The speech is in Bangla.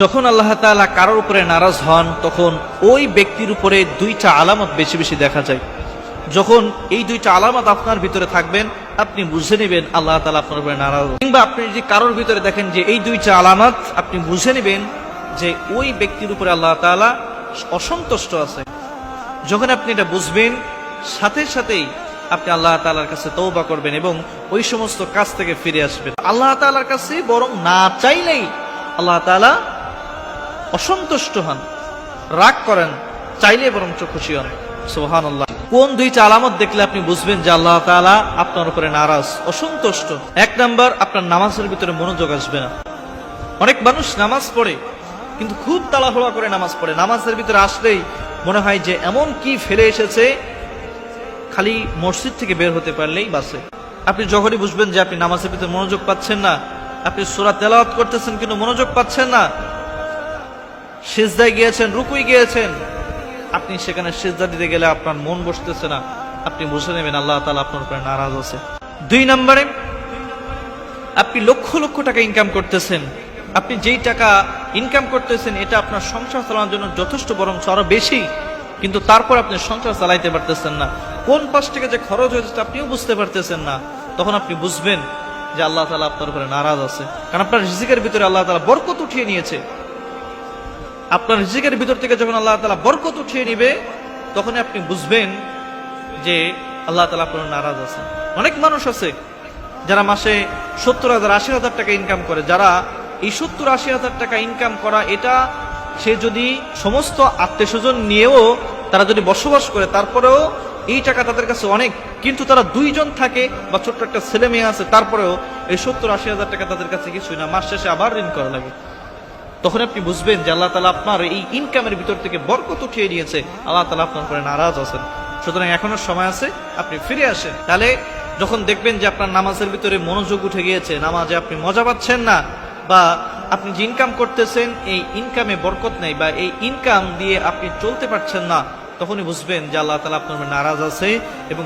যখন আল্লাহ তাআলা কারোর উপরে নারাজ হন তখন ওই ব্যক্তির উপরে দুইটা আলামত বেশি বেশি দেখা যায়। যখন এই দুইটা আলামত আপনার ভিতরে থাকবেন আপনি বুঝে নেবেন আল্লাহ তাআলা আপনার উপরে নারাজ। কিংবা আপনি যদি কারোর ভিতরে দেখেন যে এই দুইটা আলামত, আপনি বুঝে নেবেন যে ওই ব্যক্তির উপরে আল্লাহ তাআলা অসন্তুষ্ট আছে। যখন আপনি এটা বুঝবেন সাথে সাথেই আপনি আল্লাহ তাআলার কাছে তওবা করবেন এবং ওই সমস্ত কাজ থেকে ফিরে আসবেন। আল্লাহ তাআলার কাছে বরং না চাইলেই আল্লাহ তাআলা অসন্তুষ্ট হন, রাগ করেন, চাইলে বরং খুশি হন। সুবহানাল্লাহ। কোন দুইটা আলামত দেখলে আপনি বুঝবেন যে আল্লাহ তাআলা আপনার উপরে নারাজ, অসন্তুষ্ট? এক নাম্বার, আপনার নামাজের ভিতরে মনোযোগ আসবে না। অনেক মানুষ নামাজ পড়ে কিন্তু খুব তাড়াহুড়া করে নামাজ পড়ে, নামাজের ভিতরে আসলেই মনে হয় যে এমন কি ফেলে এসেছে, খালি মসজিদ থেকে বের হতে পারলেই বাসে। আপনি যখনই বুঝবেন যে আপনি নামাজের ভিতরে মনোযোগ পাচ্ছেন না, আপনি সূরা তেলাওয়াত করতেছেন কিন্তু মনোযোগ পাচ্ছেন না, সিজদায় গিয়েছেন, রুকুই গিয়েছেন, আপনি সেখানে সিজদা দিতে গেলে আপনার মন বসতেছে না, আপনি বুঝে নেবেন আল্লাহ তাআলা আপনার উপরে নারাজ আছে। দুই নম্বরে, আপনি লক্ষ লক্ষ টাকা ইনকাম করতেছেন, আপনি যেই টাকা ইনকাম করতেছেন এটা আপনার সংসার চালানোর জন্য যথেষ্ট, বরং আরো বেশি, কিন্তু তারপর আপনি সংসার চালাইতে পারতেছেন না, কোন পাশ থেকে যে খরচ হয়েছে আপনিও বুঝতে পারতেছেন না। তখন আপনি বুঝবেন যে আল্লাহ তাআলা আপনার উপরে নারাজ আছে, কারণ আপনার রিজিকের ভিতরে আল্লাহ তাআলা বরকত উঠিয়ে নিয়েছে। আপনার রিজিকের ভিতর থেকে যখন আল্লাহ তাআলা বরকত উঠিয়ে নিবে তখন আপনি বুঝবেন যে আল্লাহ তাআলা আপনার নারাজ আছে। অনেক মানুষ আছে যারা মাসে 70,000 80,000 টাকা ইনকাম করে, যারা এই 70-80,000 টাকা ইনকাম করা, এটা সে যদি সমস্ত আত্মীয়স্বজন নিয়েও তারা যদি বসবাস করে তারপরেও এই টাকা তাদের কাছে অনেক, কিন্তু তারা দুইজন থাকে বা ছোট্ট একটা ছেলে মেয়ে আছে, তারপরেও এই 70-80,000 টাকা তাদের কাছে কিছুই না, মাস শেষে আবার ঋণ করা লাগে। তখন আপনি বুঝবেন যে আল্লাহ তাআলা আপনার এই ইনকামের ভিতর থেকে বরকত উঠিয়ে নিয়েছে, আল্লাহ তাআলা আপনার উপরে নারাজ আছেন। সুতরাং এখনো সময় আছে, আপনি ফিরে আসেন। তাহলে যখন দেখবেন যে আপনার নামাজের ভিতরে মনোযোগ উঠে গিয়েছে, নামাজে আপনি মজা পাচ্ছেন না, বা আপনি যে ইনকাম করতেছেন এই ইনকামে বরকত নেই, বা এই ইনকাম দিয়ে আপনি চলতে পারছেন না, তখনই বুঝবেন যে আল্লাহ তাআলা আপনার উপরে নারাজ আছে এবং